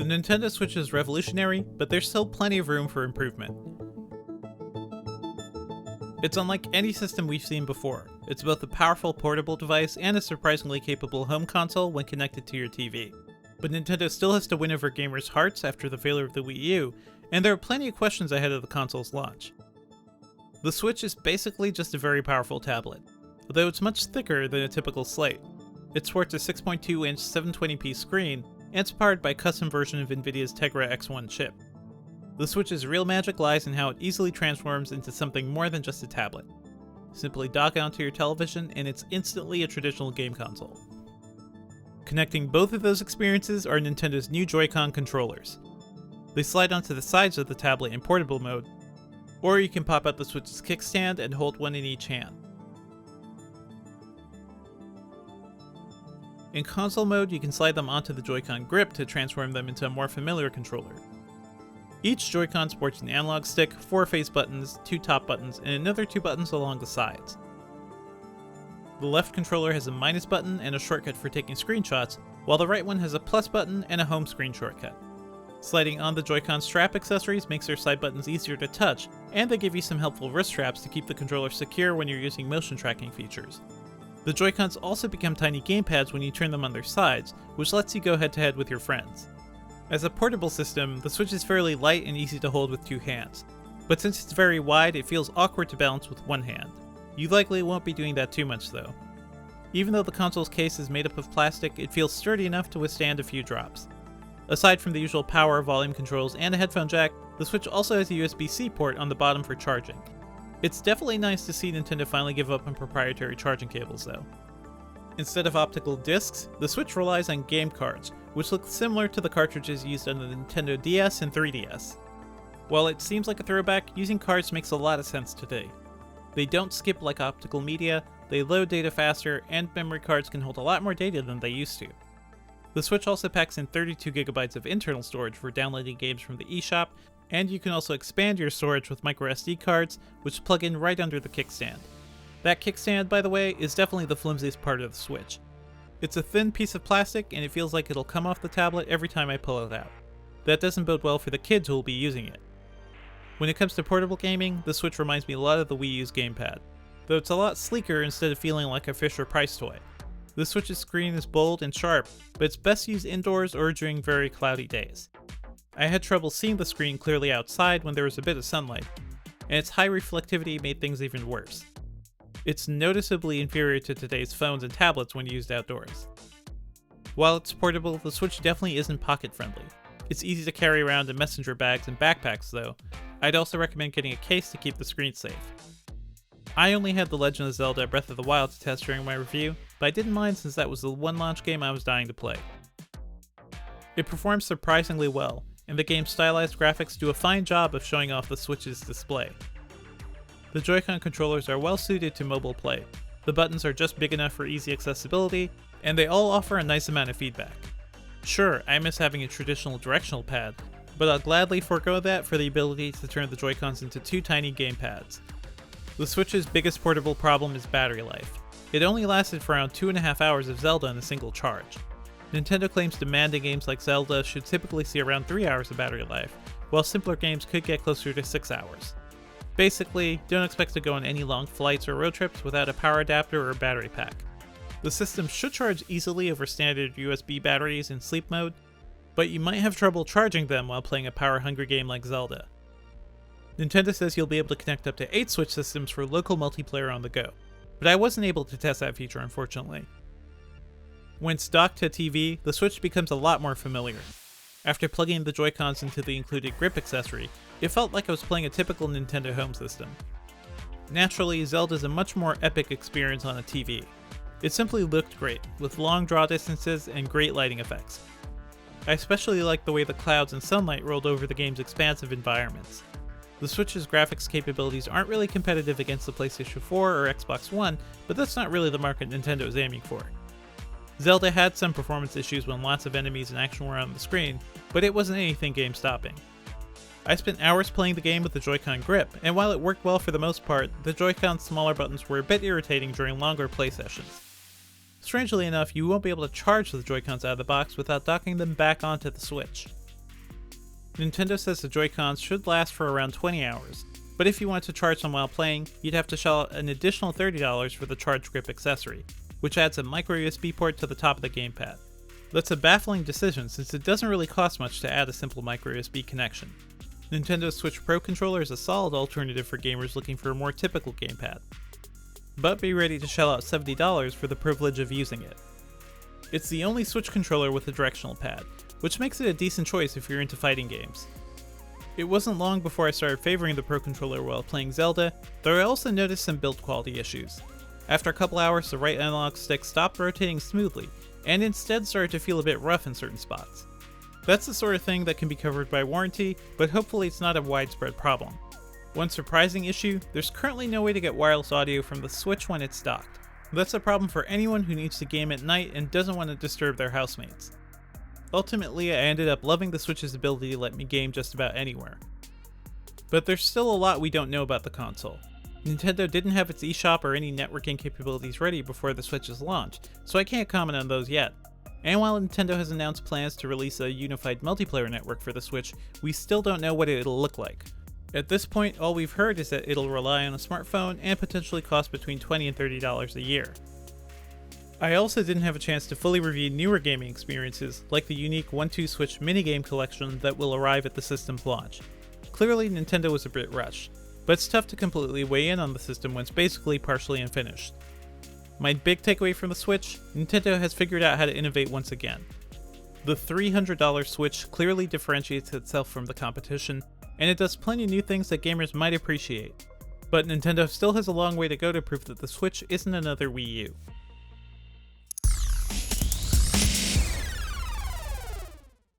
The Nintendo Switch is revolutionary, but there's still plenty of room for improvement. It's unlike any system we've seen before. It's both a powerful portable device and a surprisingly capable home console when connected to your TV. But Nintendo still has to win over gamers' hearts after the failure of the Wii U, and there are plenty of questions ahead of the console's launch. The Switch is basically just a very powerful tablet, although it's much thicker than a typical Slate. It sports a 6.2-inch 720p screen, and it's powered by a custom version of Nvidia's Tegra X1 chip. The Switch's real magic lies in how it easily transforms into something more than just a tablet. Simply dock it onto your television and it's instantly a traditional game console. Connecting both of those experiences are Nintendo's new Joy-Con controllers. They slide onto the sides of the tablet in portable mode, or you can pop out the Switch's kickstand and hold one in each hand. In console mode, you can slide them onto the Joy-Con grip to transform them into a more familiar controller. Each Joy-Con sports an analog stick, 4 face buttons, 2 top buttons, and another 2 buttons along the sides. The left controller has a minus button and a shortcut for taking screenshots, while the right one has a plus button and a home screen shortcut. Sliding on the Joy-Con strap accessories makes their side buttons easier to touch, and they give you some helpful wrist straps to keep the controller secure when you're using motion tracking features. The Joy-Cons also become tiny gamepads when you turn them on their sides, which lets you go head-to-head with your friends. As a portable system, the Switch is fairly light and easy to hold with 2 hands, but since it's very wide, it feels awkward to balance with 1 hand. You likely won't be doing that too much though. Even though the console's case is made up of plastic, it feels sturdy enough to withstand a few drops. Aside from the usual power, volume controls, and a headphone jack, the Switch also has a USB-C port on the bottom for charging. It's definitely nice to see Nintendo finally give up on proprietary charging cables though. Instead of optical discs, the Switch relies on game cards, which look similar to the cartridges used on the Nintendo DS and 3DS. While it seems like a throwback, using cards makes a lot of sense today. They don't skip like optical media, they load data faster, and memory cards can hold a lot more data than they used to. The Switch also packs in 32GB of internal storage for downloading games from the eShop, and you can also expand your storage with microSD cards, which plug in right under the kickstand. That kickstand, by the way, is definitely the flimsiest part of the Switch. It's a thin piece of plastic and it feels like it'll come off the tablet every time I pull it out. That doesn't bode well for the kids who will be using it. When it comes to portable gaming, the Switch reminds me a lot of the Wii U's gamepad, though it's a lot sleeker instead of feeling like a Fisher-Price toy. The Switch's screen is bold and sharp, but it's best used indoors or during very cloudy days. I had trouble seeing the screen clearly outside when there was a bit of sunlight, and its high reflectivity made things even worse. It's noticeably inferior to today's phones and tablets when used outdoors. While it's portable, the Switch definitely isn't pocket-friendly. It's easy to carry around in messenger bags and backpacks though. I'd also recommend getting a case to keep the screen safe. I only had The Legend of Zelda Breath of the Wild to test during my review, but I didn't mind since that was the one launch game I was dying to play. It performs surprisingly well, and the game's stylized graphics do a fine job of showing off the Switch's display. The Joy-Con controllers are well suited to mobile play. The buttons are just big enough for easy accessibility, and they all offer a nice amount of feedback. Sure, I miss having a traditional directional pad, but I'll gladly forego that for the ability to turn the Joy-Cons into 2 tiny gamepads. The Switch's biggest portable problem is battery life. It only lasted for around 2.5 hours of Zelda in a single charge. Nintendo claims demanding games like Zelda should typically see around 3 hours of battery life, while simpler games could get closer to 6 hours. Basically, don't expect to go on any long flights or road trips without a power adapter or battery pack. The system should charge easily over standard USB batteries in sleep mode, but you might have trouble charging them while playing a power-hungry game like Zelda. Nintendo says you'll be able to connect up to 8 Switch systems for local multiplayer on the go, but I wasn't able to test that feature unfortunately. When it's docked to a TV, the Switch becomes a lot more familiar. After plugging the Joy-Cons into the included grip accessory, it felt like I was playing a typical Nintendo home system. Naturally, Zelda's a much more epic experience on a TV. It simply looked great, with long draw distances and great lighting effects. I especially liked the way the clouds and sunlight rolled over the game's expansive environments. The Switch's graphics capabilities aren't really competitive against the PlayStation 4 or Xbox One, but that's not really the market Nintendo is aiming for. Zelda had some performance issues when lots of enemies and action were on the screen, but it wasn't anything game-stopping. I spent hours playing the game with the Joy-Con grip, and while it worked well for the most part, the Joy-Con's smaller buttons were a bit irritating during longer play sessions. Strangely enough, you won't be able to charge the Joy-Cons out of the box without docking them back onto the Switch. Nintendo says the Joy-Cons should last for around 20 hours, but if you want to charge them while playing, you'd have to shell out an additional $30 for the Charge Grip accessory, which adds a micro USB port to the top of the gamepad. That's a baffling decision since it doesn't really cost much to add a simple micro USB connection. Nintendo's Switch Pro controller is a solid alternative for gamers looking for a more typical gamepad. But be ready to shell out $70 for the privilege of using it. It's the only Switch controller with a directional pad, which makes it a decent choice if you're into fighting games. It wasn't long before I started favoring the Pro controller while playing Zelda, though I also noticed some build quality issues. After a couple hours, the right analog stick stopped rotating smoothly, and instead started to feel a bit rough in certain spots. That's the sort of thing that can be covered by warranty, but hopefully it's not a widespread problem. One surprising issue, there's currently no way to get wireless audio from the Switch when it's docked. That's a problem for anyone who needs to game at night and doesn't want to disturb their housemates. Ultimately, I ended up loving the Switch's ability to let me game just about anywhere. But there's still a lot we don't know about the console. Nintendo didn't have its eShop or any networking capabilities ready before the Switch's launch, so I can't comment on those yet. And while Nintendo has announced plans to release a unified multiplayer network for the Switch, we still don't know what it'll look like. At this point, all we've heard is that it'll rely on a smartphone and potentially cost between $20 and $30 a year. I also didn't have a chance to fully review newer gaming experiences, like the unique 1-2 Switch minigame collection that will arrive at the system's launch. Clearly, Nintendo was a bit rushed, but it's tough to completely weigh in on the system when it's basically partially unfinished. My big takeaway from the Switch, Nintendo has figured out how to innovate once again. The $300 Switch clearly differentiates itself from the competition, and it does plenty of new things that gamers might appreciate. But Nintendo still has a long way to go to prove that the Switch isn't another Wii U.